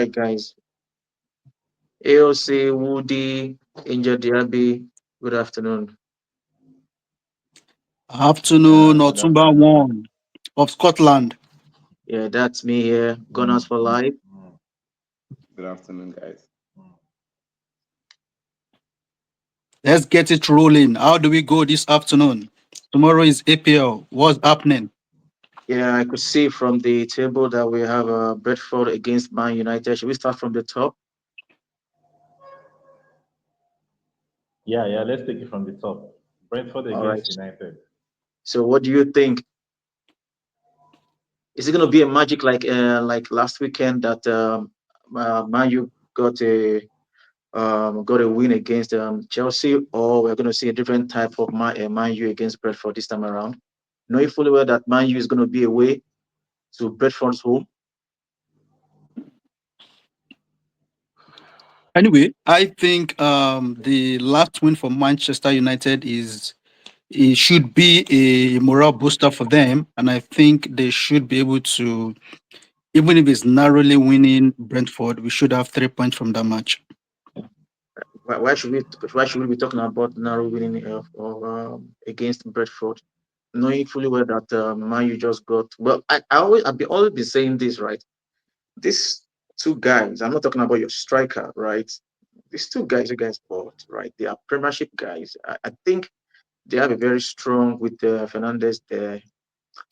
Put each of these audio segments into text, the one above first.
right, guys. AOC, Woody, Angel Diaby, good afternoon. Afternoon, Good Otumba afternoon. One of Scotland. Yeah, that's me here. Gunners for life. Mm. Good afternoon, guys. Let's get it rolling. How do we go this afternoon? Tomorrow is APL. What's happening? Yeah, I could see from the table that we have Brentford against Man United. Should we start from the top? Yeah, let's take it from the top. Brentford All right. against United. So, what do you think? Is it going to be a magic like last weekend that Man U got a win against Chelsea, or we're going to see a different type of Man U against Brentford this time around? Knowing fully well that Man U is going to be away to Brentford's home. Anyway, I think the last win for Manchester United is it should be a morale booster for them, and I think they should be able to, even if it's narrowly winning Brentford, we should have 3 points from that match. Why should we be talking about narrow winning against Brentford, knowing fully well that Man U just got well? I've always been saying this, right? These two guys, I'm not talking about your striker, right? These two guys you guys bought, right? They are Premiership guys. I think they have a very strong with Fernandez there.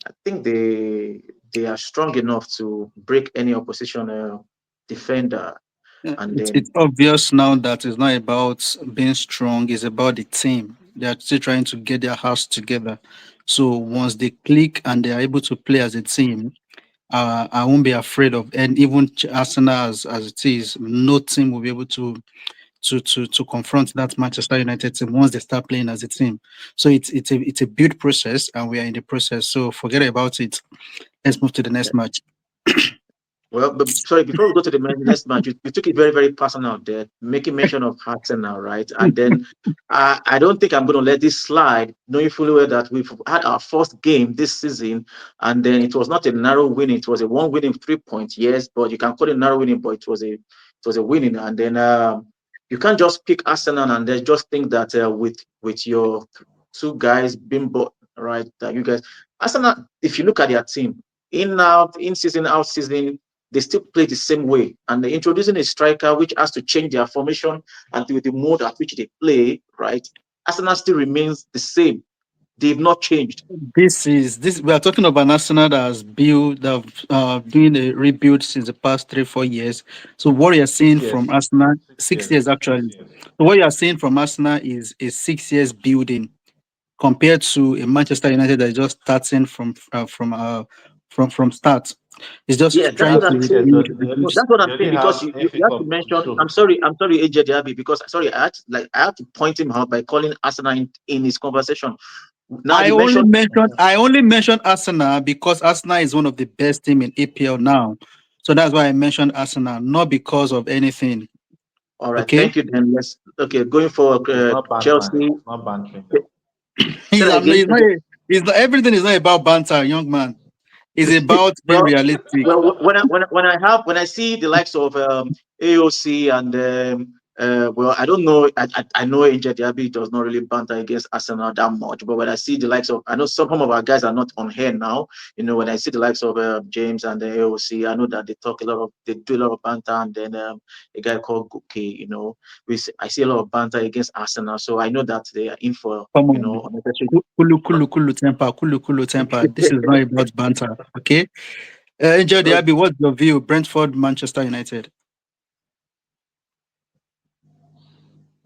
I think they are strong enough to break any opposition defender, and then It's obvious now that it's not about being strong, it's about the team. They are still trying to get their house together. So once they click and they are able to play as a team, I won't be afraid of. And even Arsenal, as it is, no team will be able to confront that Manchester United team once they start playing as a team. So it's a build process, and we are in the process. So forget about it. Let's move to the next match. well, but sorry, before we go to the next match, you took it very, very personal there, making mention of Arsenal, right? And then I don't think I'm going to let this slide, knowing fully well that we've had our first game this season, and then it was not a narrow winning; it was a one winning 3 points, yes, but you can call it narrow winning, but it was a winning, and then you can't just pick Arsenal and then just think that with your two guys being bought, right, that you guys Arsenal, if you look at their team in out in season out season, they still play the same way. And they're introducing a striker which has to change their formation and the mode at which they play, right? Arsenal still remains the same. They've not changed. This we are talking about an Arsenal that has built that doing a rebuild since the past 3 4 years. So what you're seeing 6 years. from Arsenal, 6 years 6 actually. years. So what you're seeing from Arsenal is a 6 years building compared to a Manchester United that is just starting from start. It's Yeah, just that's trying what That I'm to 6 years, saying. rebuild, but No, reduce. that's what they I'm saying already because have you FA have to Cup to mention. show. I'm sorry, AJ Diaby, because sorry, I have to point him out by calling Arsenal in his conversation. Now I you only mentioned. mentioned I only mentioned Arsenal because Arsenal is one of the best team in APL now. So that's why I mentioned Arsenal, not because of anything. All right, Okay. thank you. Then let's okay. Going forward, It's not bantering. Chelsea. It's not bantering now. Say that again. It's not everything is not about banter, young man. It's about being Well, realistic. when I see the likes of AOC and well, I don't know. I know Angel Diaby does not really banter against Arsenal that much, but when I see the likes of, I know some of our guys are not on here now. When I see the likes of James and the AOC, I know that they do a lot of banter, and then a guy called Guke, I see a lot of banter against Arsenal, so I know that they are in for Come on. unnecessary. Kulu kulu temper. This is not about banter. Okay. Angel So, Diaby, what's your view? Brentford, Manchester United.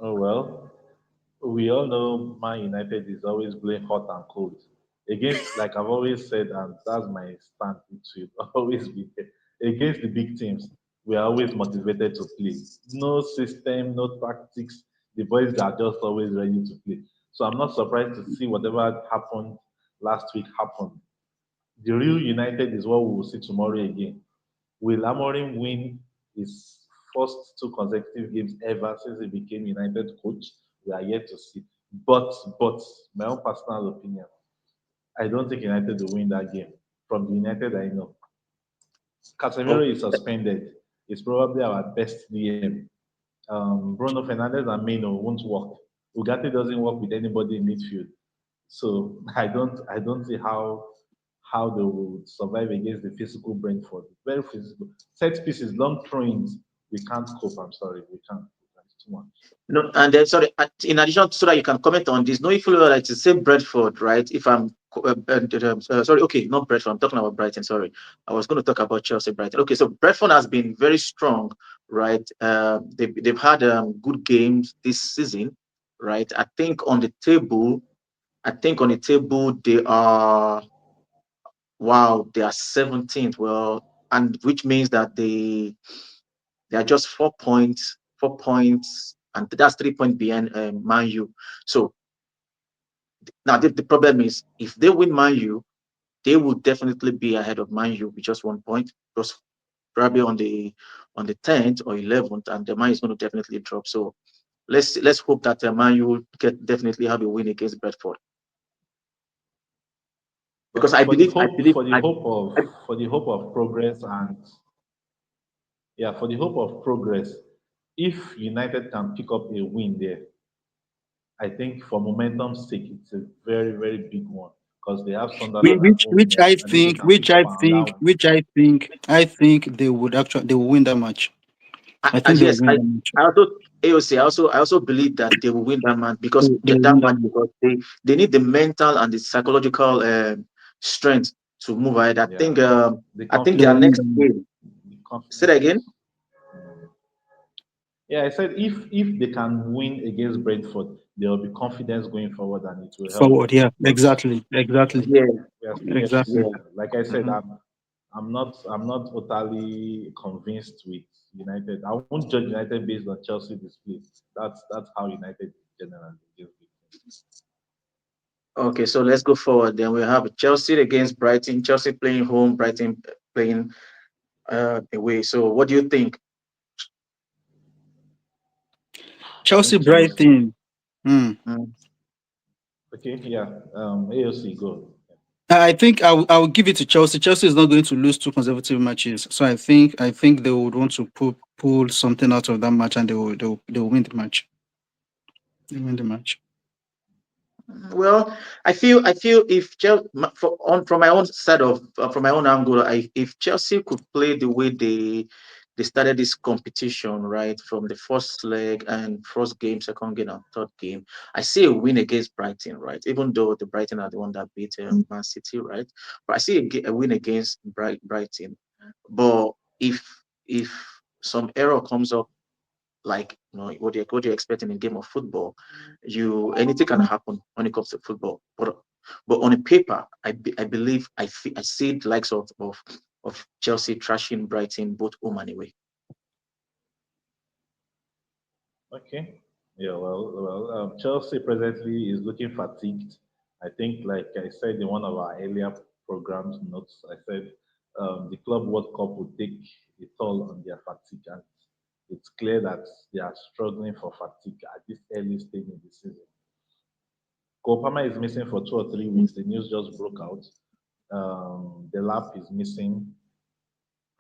Oh well, we all know Man United is always playing hot and cold. Against, like I've always said, and that's my stand to it, always be there. Against the big teams, we are always motivated to play. No system, no tactics. The boys are just always ready to play. So I'm not surprised to see whatever happened last week happen. The real United is what we will see tomorrow again. Will Amorim win his first two consecutive games ever since he became United coach? We are yet to see. But my own personal opinion, I don't think United will win that game. From the United I know, Casemiro okay. is suspended. is probably our best DM. Bruno Fernandez and Mino won't work. Ugarte doesn't work with anybody in midfield. So I don't see how they will survive against the physical Brentford. Very physical. Set pieces, long throw-ins. We can't cope. I'm sorry, we can't. It's too much. No, and then sorry. In addition, so that you can comment on this, no, if you like to say Bradford, right? If I'm sorry, okay, not Bradford. I'm talking about Brighton. Sorry, I was going to talk about Chelsea, Brighton. Okay, so Bradford has been very strong, right? They've had good games this season, right? I think on the table they are, wow, they are 17th. Well, and which means that they are just 4 points, 4 points, and that's 3 points behind Man U. So now the problem is if they win Man U, they will definitely be ahead of Man U with just 1 point, just probably on the 10th or 11th, and the Man is going to definitely drop. So let's hope that Man U will definitely have a win against Brentford, because But I for the believe I hope, believe for the I, hope of, I for the hope of progress, and yeah, for the hope of progress, if United can pick up a win there, I think for momentum's sake, it's a very, very big one because they have Sunderland at home Which next, and if they can pick up another one, I think they will win that match. I think they will yes, win that match. I also AOC. I also believe that they will win that match because They will that win that match match. because they need the mental and the psychological strength to move ahead. I yeah, think the I think They their will win next that match. game. the Say that confidence. again. Yeah, I said if they can win against Brentford, there will be confidence going forward, and it will help. Forward, yeah, But exactly, yeah, exactly, Yeah, we are still yet to exactly. see. yeah. Like I said, Mhm. I'm not totally convinced with United. I won't judge United based on Chelsea display. That's how United generally deal with Okay, so let's go forward. Then we have Chelsea against Brighton. Chelsea playing home, Brighton playing away. So what do you think? I Chelsea, think Chelsea. Brighton. Hmm. Mm. Okay, yeah. AOC go. I will give it to Chelsea. Chelsea is not going to lose two consecutive matches, so I think they would want to pull something out of that match, and they will win the match. They win the match. Well, I feel if Chelsea, from my own side of from my own angle, if Chelsea could play the way they started this competition right from the first leg and first game, second game, and third game, I see a win against Brighton, right? Even though the Brighton are the one that beat Man City, right? But I see a win against Brighton. But if some error comes up, like what you're expecting in game of football, anything can happen when it comes to football. But on a paper, I believe I see the likes of Chelsea trashing Brighton both home and away. Okay. Yeah, Chelsea presently is looking fatigued. I think, like I said in one of our earlier programs notes, I said the Club World Cup would take a toll on their fatigue, and it's clear that they are struggling for fatigue at this early stage in the season. Kopama is missing for 2 or 3 weeks. The news just broke out. The lap is missing.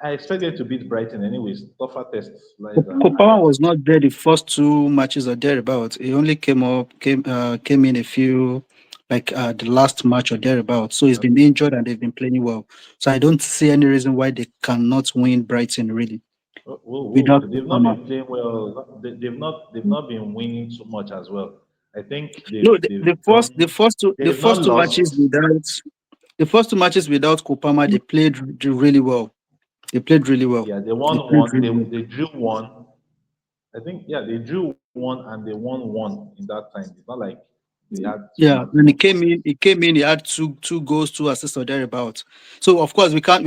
I expect them to beat Brighton anyways. Tougher tests lies ahead. Kopama was not there the first two matches or thereabouts. He only came in a few, like the last match or thereabouts. So he's been Okay. injured and they've been playing well. So I don't see any reason why they cannot win Brighton really Whoa, whoa, without whoa. They've not Kopama. been playing well. They've not been winning too much as well. I think No, they've done the they've not first two lost. matches without Kopama, they played really well. They played really well. Yeah, they They won played one. really They well. they drew one. I think yeah, they drew one and they won one in that time. It's not like they had two Yeah, matches when of form. he came in. He had two goals, two assists or thereabouts. So of course we can't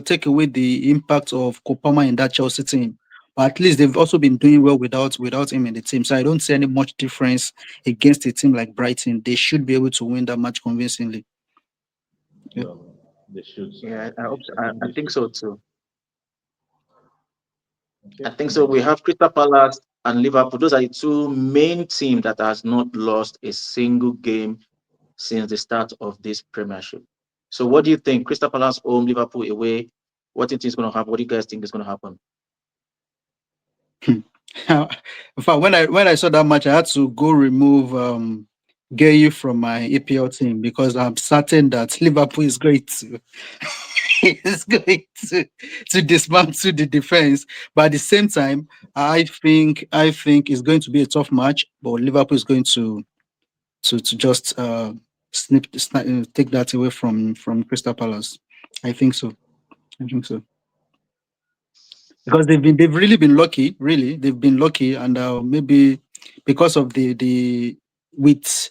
take away the impact of Kopama in that Chelsea team. But at least they've also been doing well without him in the team. So I don't see any much difference against a team like Brighton. They should be able to win that match convincingly. Yeah. Well, they should. Yeah, I hope so. I I, think I they think should. so too. I Okay, think so. We nice. have Crystal Palace and Liverpool. Those are the two main teams that has not lost a single game since the start of this Premiership. So what do you think? Crystal Palace home, Liverpool away. What do you think is going to happen? What do you guys think is going to happen? In fact, when I saw that match, I had to go remove Gay from my APL team because I'm certain that Liverpool is going to is going to dismantle the defense. But at the same time, I think it's going to be a tough match. But Liverpool is going to just take that away from Crystal Palace. I think so. I think so because they've really been lucky. Really, they've been lucky, and maybe because of the with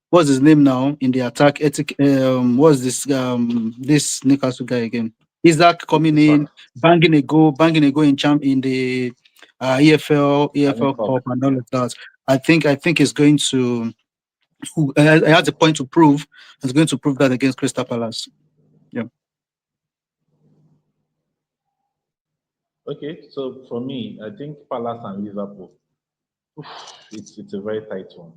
what's his name now in the attack. What's this Newcastle guy again? Isaac coming Isak, in, banging a goal in in the EFL Carling Cup Cup. and all Yeah. of that. I think it's going to. I has a point to prove. It's going to prove that against Crystal Palace. Yeah. Okay, so for me, I think Palace and Liverpool, it's a very tight one.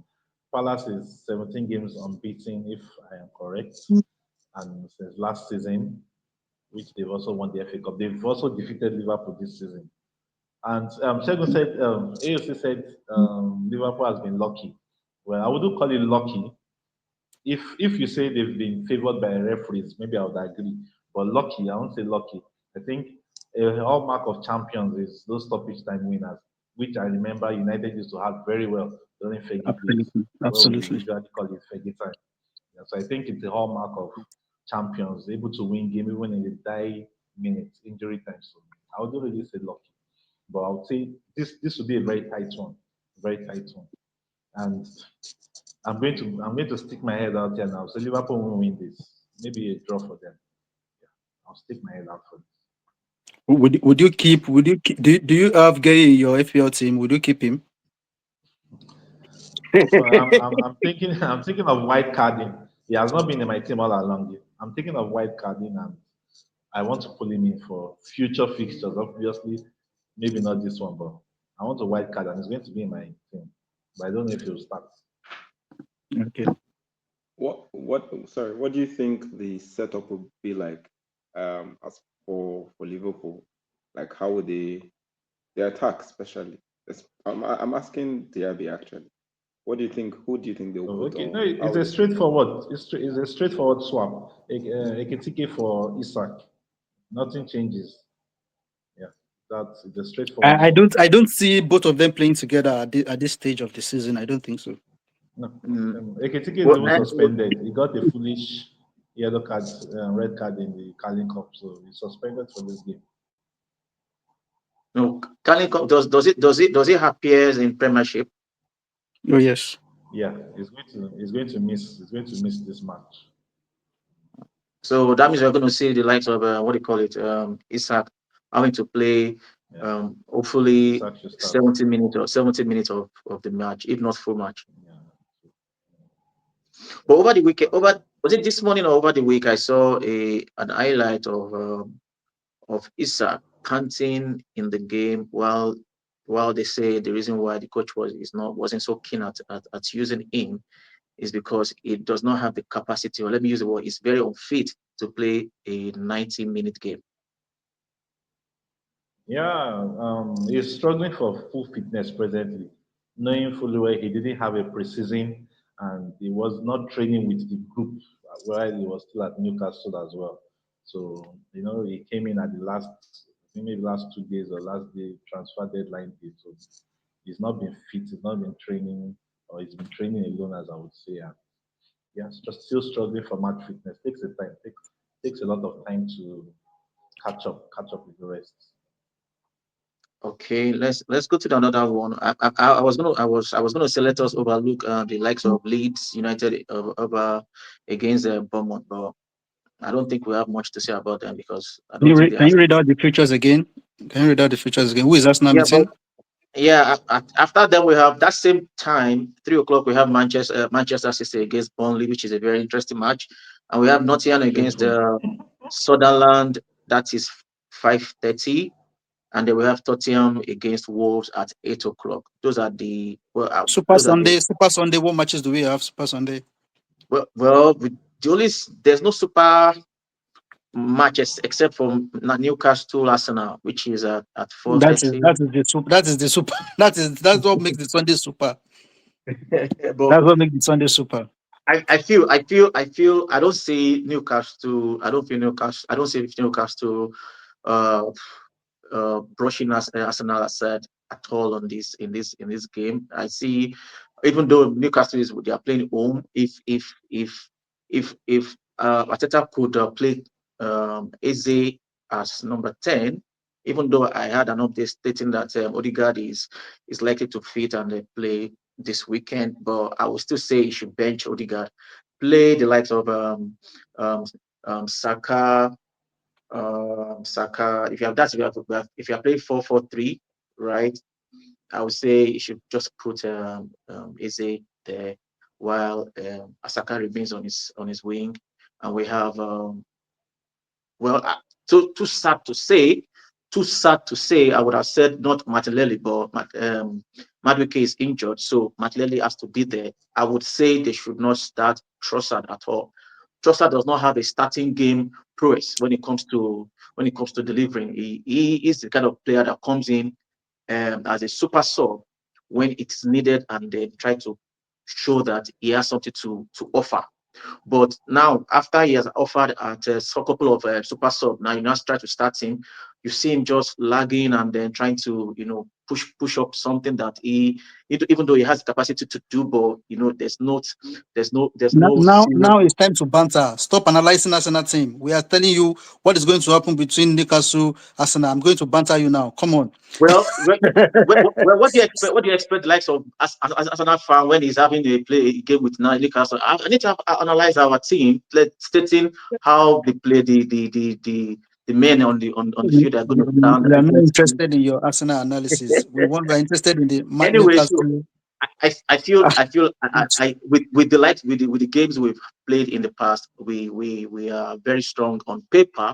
Palace is 17 games unbeaten, if I am correct, and since last season, which they've also won the FA Cup, they've also defeated Liverpool this season. And Shegun said, AOC said Liverpool has been lucky. Well, I wouldn't call it lucky. If you say they've been favored by referees, maybe I would agree. But lucky, I won't say lucky. I think a hallmark of champions is those stoppage time winners, which I remember United used to have very well during Fergie days, Absolutely. where we Absolutely. usually call it Fergie time. Yeah, so I think it's a hallmark of champions, able to win game even in the die minutes, injury time. So I would really say lucky. But I would say this would be a very tight one, very tight one. And I'm going to stick my head out here now. So Liverpool won't win this. Maybe a draw for them. Yeah, I'll stick my head out for Do you have Gay in your FPL team? Would you keep him? this. So I'm thinking I'm thinking of white carding. He has not been in my team all along. I'm thinking of white carding, and I want to pull him in for future fixtures. Obviously, maybe not this one, but I want a white card, and he's going to be in my team. But I don't know if he'll start. Okay. Sorry, what do you think the setup would be like as for Liverpool? Like how would they attack especially? I'm asking Diaby actually. What do you think? Who do you think they'll Oh, put okay. No, on? How it's would a they play? straightforward. It's a straightforward swap. Ekitike for Isak. Nothing changes. Yeah, that's it's a straightforward I swap. don't see both of them playing together at this stage of the season. I don't think so. No, Mm. Ekitike is Well, even suspended. He got a foolish yellow card, red card in the Carling Cup, so he's suspended for this game. no, Carling Cup does it have peers in Premiership? Oh yes. Yeah, he's going to miss this match. So that means we're going to see the likes of what do you call it, Isak having to play, Yeah, hopefully Isak should start. 70 minutes of the match, if not full match. Yeah, But over the weekend, start. over was it this morning or over the week, I saw an highlight of Isak panting in the game while they say the reason why the coach wasn't so keen at using him is because he does not have the capacity, or let me use the word, he's very unfit to play a 90-minute game. Yeah, he's struggling for full fitness presently, knowing fully well he didn't have a preseason and he was not training with the group while he was still at Newcastle as well. So, he came in at the last, I think maybe last 2 days or last day transfer deadline day. So he's not been fit, he's not been training, or he's been training alone, as I would say. And yeah, just still struggling for match fitness. Takes a lot of time to catch up with the rest. Okay, let's go to the another one. I was gonna say let us overlook the likes of Leeds United over against Bournemouth, but I don't think we have much to say about them because I don't think they Can have. you read out the features again? Can you read out the features again? Who is Arsenal Yeah, but meeting? yeah, after that we have that same time 3 o'clock we have Manchester City against Burnley, which is a very interesting match, and we have Nottingham against Painful. Sunderland. That is 5:30, and then we have Tottenham against Wolves at 8 o'clock. Those are the well, Super those are the Sunday. Super Sunday. What matches do we have? Super Sunday. well, the only there's no super. matches except for Newcastle Arsenal, which is at That is 4:30. that is the super. That is the super. That's what makes the Sunday super. But That's what makes the Sunday super. I don't see Newcastle. I don't feel Newcastle. I don't see Newcastle uh, brushing us Arsenal aside at all on this in this game. I see, even though Newcastle is they are playing home, if Arteta could play Eze as number 10, even though I had an update stating that Odegaard is likely to fit and play this weekend, but I would still say he should bench Odegaard, play the likes of um, Saka, Saka. If you have that, if you are playing 4-4-3, right? I would say you should just put Eze there while Saka remains on his wing, and we have well, too sad to say. Too sad to say. I would have said not Martinelli, but Madueke is injured, so Martinelli has to be there. I would say they should not start Trossard at all. Trossard does not have a starting game prowess when it comes to delivering. He is the kind of player that comes in as a super sub when it is needed and then try to show that he has something to offer. But now, after he has offered at a couple of super sub, now you now try to start him. You see him just lagging and then trying to, push up something that even though he has the capacity to do, but there's Now, no now, serious. now it's time to banter. Stop analyzing national team. We are telling you what is going to happen between Newcastle, Arsenal. I'm going to banter you now. Come on. Well, what do you expect? What do you expect the likes of as Arsenal fan when he's having a play a game with Newcastle? I need to analyze our team, stating how they play the men on the We field are going to stand we are not against. interested in your Arsenal analysis. We are interested in the Anyway, so Newcastle. I feel with the likes with the games we've played in the past, we are very strong on paper,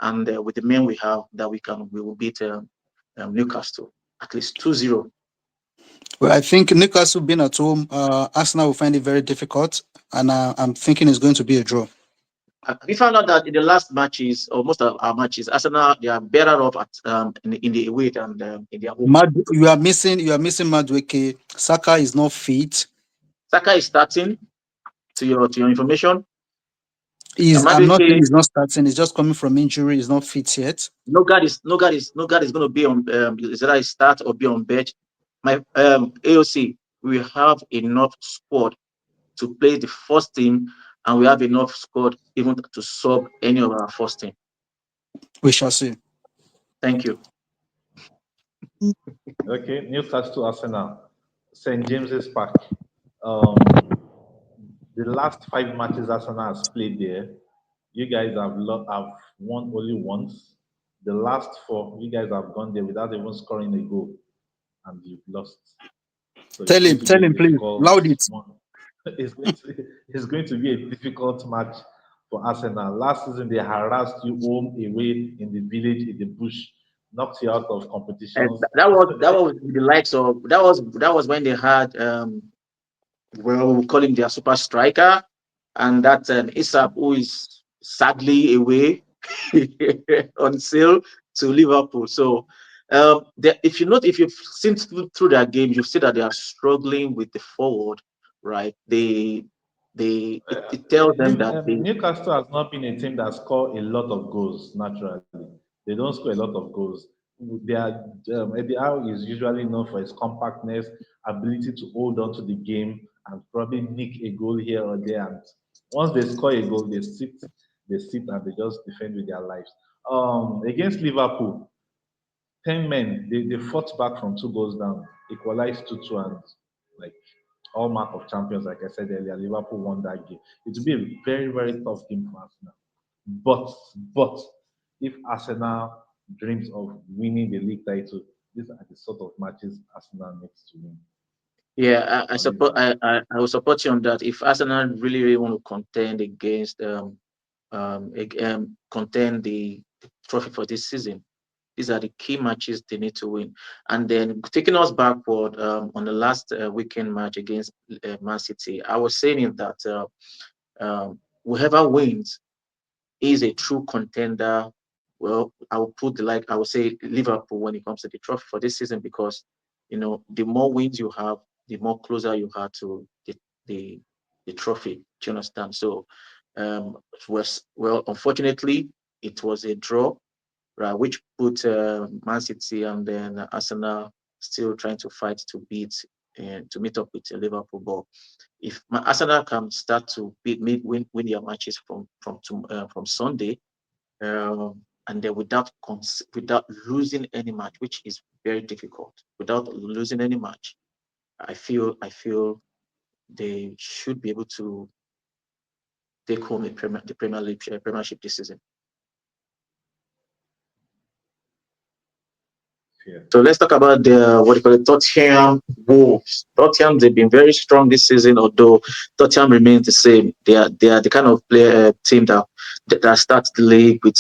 and with the men we have that we will beat Newcastle at least 2-0. Well, I think Newcastle being at home, Arsenal will find it very difficult, and I'm thinking it's going to be a draw. We found out that in the last matches, or most of our matches, Arsenal they are better off at in the away than in their home. You are missing Madueke. Saka is not fit. Saka is starting to your information. I'm not saying Madueke, he's not starting. He's just coming from injury. He's not fit yet. no guard is going to be on. Is either start or be on bench. My AOC, we have enough squad to play the first team, and we have enough squad even to sub any of our first team. We shall see. Thank you. Okay, Newcastle Arsenal, St James's Park. Um, the last five matches Arsenal has played there, you guys have won only once. The last four, you guys have gone there without even scoring a goal, and you've lost. So it's going to Tell be a him, please. difficult Loud it. one. It's going to be a difficult match for Arsenal. Last season they harassed you home, away, in the village, in the bush, knocked you out of And competitions. that was the likes of that was when they had well, we call him their super striker, and that's Isap, who is sadly away on sale to Liverpool. So, if you've seen through their games, you see that they are struggling with the forward, right? It tells them that they Newcastle has not been a team that score a lot of goals naturally. They don't score a lot of goals. Eddie Howe is usually known for his compactness, ability to hold on to the game, and probably nick a goal here or there. And once they score a goal, they sit and they just defend with their lives. Against Liverpool, 10 men, they fought back from 2 goals down, equalized 2-2, and like all mark of champions, like I said earlier, Liverpool won that game. It will be a very, very tough game for Arsenal. But if Arsenal dreams of winning the league title, these are the sort of matches Arsenal needs to win. yeah, I I'll leave support that. I will support you on that. If Arsenal really want to contend against contend the trophy for this season, these are the key matches they need to win. And then taking us backward on the last weekend match against Man City, I was saying that whoever wins is a true contender, well, I will put I would say Liverpool when it comes to the trophy for this season because the more wins you have, the more closer you are to the the trophy. Do you understand? So it was well, unfortunately, it was a draw, right, which put Man City and then Arsenal still trying to fight to beat and to meet up with Liverpool. But if Arsenal can start to win their matches from Sunday, and then without losing any match, which is very difficult, without losing any match, I feel they should be able to take home the Premier League Premiership this season. Yeah. So let's talk about the what do you call it, Tottenham Wolves. Tottenham, they've been very strong this season, although Tottenham remains the same. They are the kind of player team that starts the league with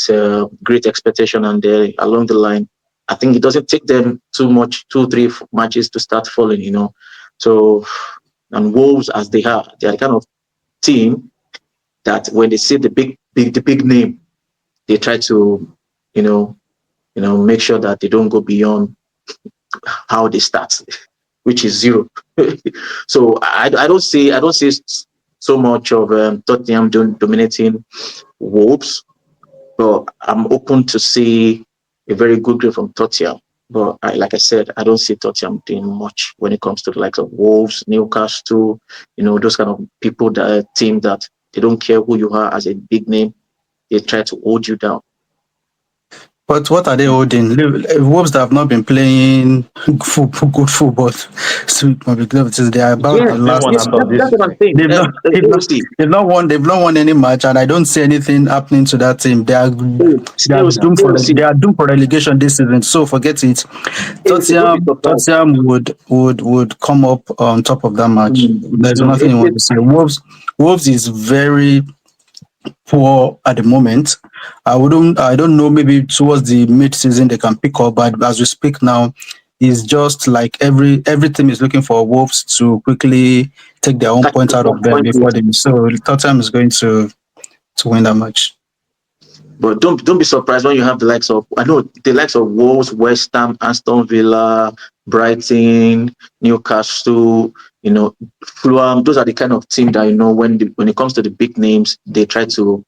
great expectation, and they along the line, I think it doesn't take them too much, 2, 3 matches to start falling. So and Wolves, as they are the kind of team that when they see the big name, they try to you know make sure that they don't go beyond how they start, which is zero. So I don't see so much of Tottenham dominating Wolves, but I'm open to see a very good game from Tottenham. But like I said, I don't see Tottenham doing much when it comes to the likes of Wolves, Newcastle, those kind of people that team that they don't care who you are as a big name, they try to hold you down. But what are they holding? Wolves that have not been playing good football. So, they are about Yes, the Doing last. one yes, out of that's this what I'm season. saying. AOC, They've not won any match, and I don't see anything happening to that team. They are AOC, doomed for AOC, they are doomed for relegation this season. So forget it. AOC, don't be surprised. Tottenham would come up on top of that match. There's No, nothing you want to say. Wolves is very poor at the moment. I don't know, maybe towards the mid season they can pick up, but as we speak now, it's just like every team is looking for Wolves to quickly take their own Catch point out of them point before them. So Tottenham is going to win that match. But don't be surprised when you have the likes of the likes of Wolves, West Ham, Aston Villa, Brighton, Newcastle, Fulham. Those are the kind of team that when it comes to the big names, they try to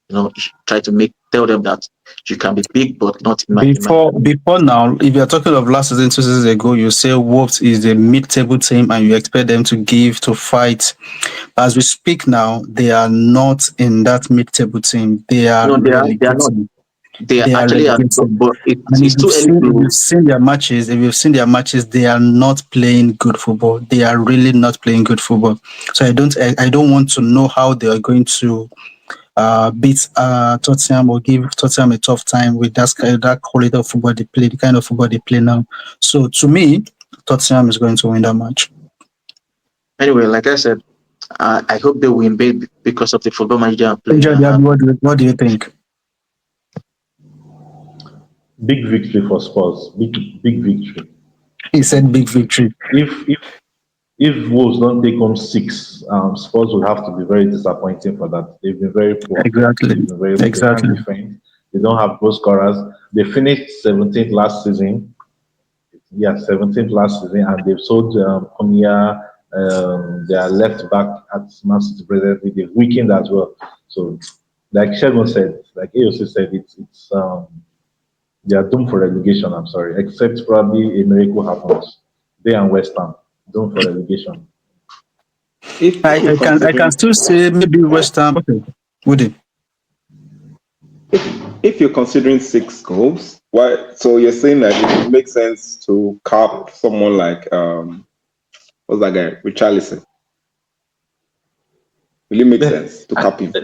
make tell them that you can be big, but not in my Before now, if you're talking of last season, 2 seasons ago, you say Wolves is a mid-table team and you expect them to fight. As we speak now, they are not in that mid-table team. They are no, they are not. relegating. They They are actually are, relegating. but And it's too early if to. you've seen their matches, they are not playing good football. They are really not playing good football. So I don't want to know how they are going to beat Tottenham or give Tottenham a tough time with that quality of football they play, the kind of football they play now. So to me, Tottenham is going to win that match. Anyway, like I said, I hope they win big because of the football manager I'm playing. Jody, what do you think? Big victory for Spurs. Big victory. He said big victory. If Wolves don't take home six, Spurs will have to be very disappointing for that. They've been very poor. Exactly. They've been very poor. They can't Exactly. defend. They don't have goal scorers. They finished 17th last season. Yeah, 17th last season, and they've sold Konya, their left back at Man City presently. They've weakened as well. So, like Shegun said, like AOC said, it's they are doomed for relegation. I'm sorry, except probably a miracle happens. They and West Ham doomed for relegation. If you're I can considering still say maybe West Ham. Okay. Would it? if you're considering 6 goals, why? So you're saying that it would make sense to cap someone like what's that guy, Richarlison? Will it make sense to cap him? This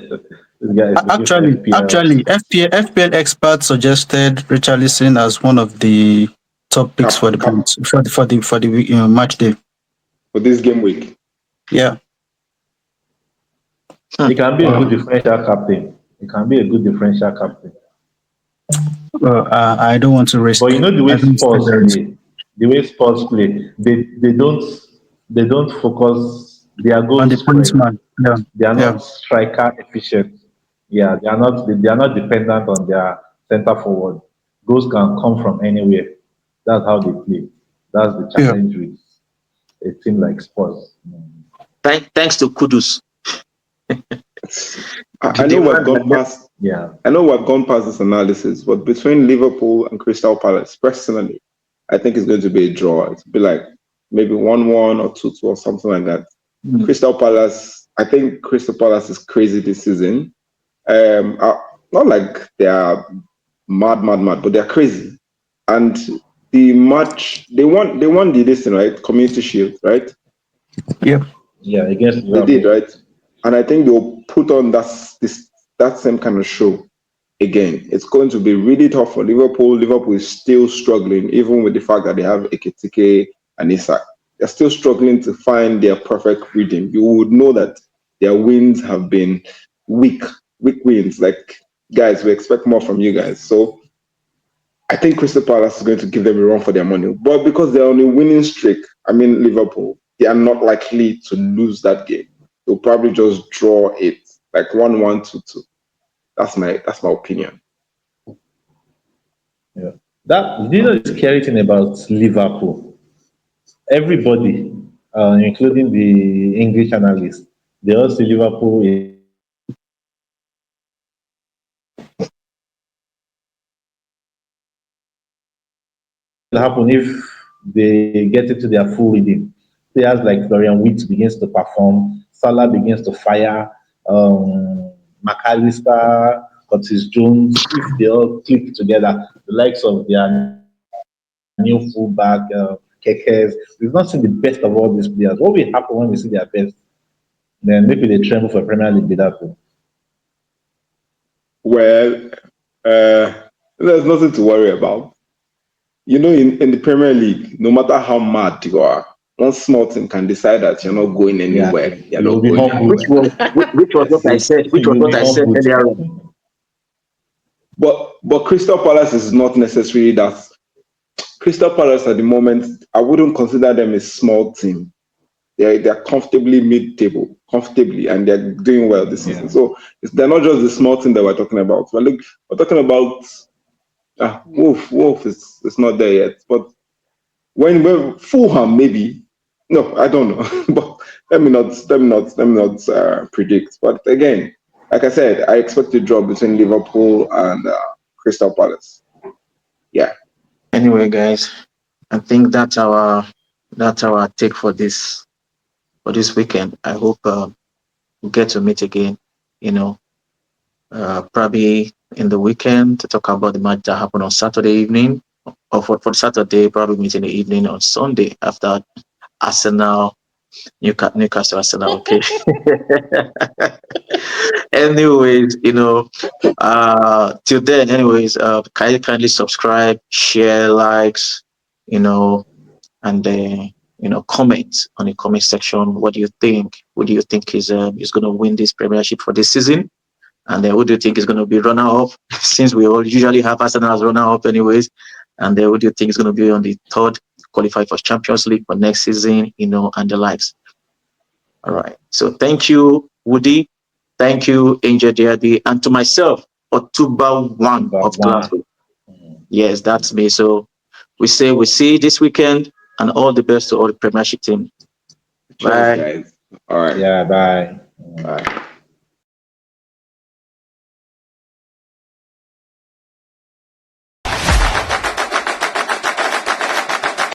guy is looking for Actually, FPL. FPL experts suggested Richarlison as one of the top picks for the Cap match day. for this game week. Yeah. He can be a good Um, differential captain. He can be a good differential captain. I don't want to risk. But you know the I way don't take Spurs the risk play, they don't focus. Their on goals the spread. policeman. Yeah. They are Yeah. not striker efficient. Yeah, they are not dependent on their center forward. Goals can come from anywhere. That's how they play. That's the Yeah. challenge with a team like Spurs. Thanks to Kudus, I the know we've man gone that left. past. Yeah. I know we've gone past this analysis, but between Liverpool and Crystal Palace, personally, I think it's going to be a draw. It'll be like maybe 1-1 or 2-2 or something like that. Mm. Crystal Palace, I think Crystal Palace is crazy this season. Not like they are mad, but they're crazy. And the match they won the this thing, right? Community Shield, right? Yeah. Yeah, against They did, Liverpool. right? And I think they'll put on that same kind of show again. It's going to be really tough for Liverpool. Liverpool is still struggling, even with the fact that they have Ekitike and Isak. They're still struggling to find their perfect rhythm. You would know that their wins have been weak, weak wins. Like, guys, we expect more from you guys. So I think Crystal Palace is going to give them a run for their money. But because they're on a winning streak, I mean Liverpool, they are not likely to lose that game. They'll probably just draw it like 1-1, 2-2. That's my opinion. Yeah. That you know the scary thing about Liverpool. Everybody, including the English analysts, they all see Liverpool in the top four. What will happen if they get into their full rhythm? Players like Florian Wirtz begins to perform, Salah begins to fire, McAllister, Curtis Jones. If they all click together, the likes of their new fullback, Kekes. We've not seen the best of all these players. What will happen when we see their best? Then maybe they tremble for Premier League with that. Well, there's nothing to worry about. You know, in the Premier League, no matter how mad you are, one small team can decide that you're not going Yeah, anywhere. You're you'll not be going Which humbled. anywhere. was which was what Yes. I said. Which was You'll what be I said humbled. earlier on. But Crystal Palace is not necessarily that. Crystal Palace at the moment, I wouldn't consider them a small team. They're comfortably mid-table, comfortably, and they're doing well this Yeah. season. So they're not just the small team that we're talking about. We're talking about Wolf is not there yet. But when Fulham maybe, no, I don't know. But let me not predict. But again, like I said, I expect a draw between Liverpool and Crystal Palace. Yeah. Anyway, guys, I think that's our take for this weekend. I hope we get to meet again. You know, probably in the weekend to talk about the match that happened on Saturday evening, or for Saturday, probably meet in the evening on Sunday after Arsenal, Newcastle, Arsenal. Okay. Anyways, till then, anyways, kindly subscribe, share, likes, you know, and comment on the comment section. What do you think? Who do you think is going to win this Premiership for this season? And then who do you think is going to be runner up? Since we all usually have Arsenal as runner up, anyways. And then who do you think is going to be on the third qualify for Champions League for next season? And the likes. All right. So thank you, Woody. Thank you, Angel DRD, and to myself, Otuba One But of one. Glasgow. Yes, that's me. So we see you this weekend, and all the best to all the Premiership team. Cheers, Bye. guys. All right. Yeah, bye. Bye.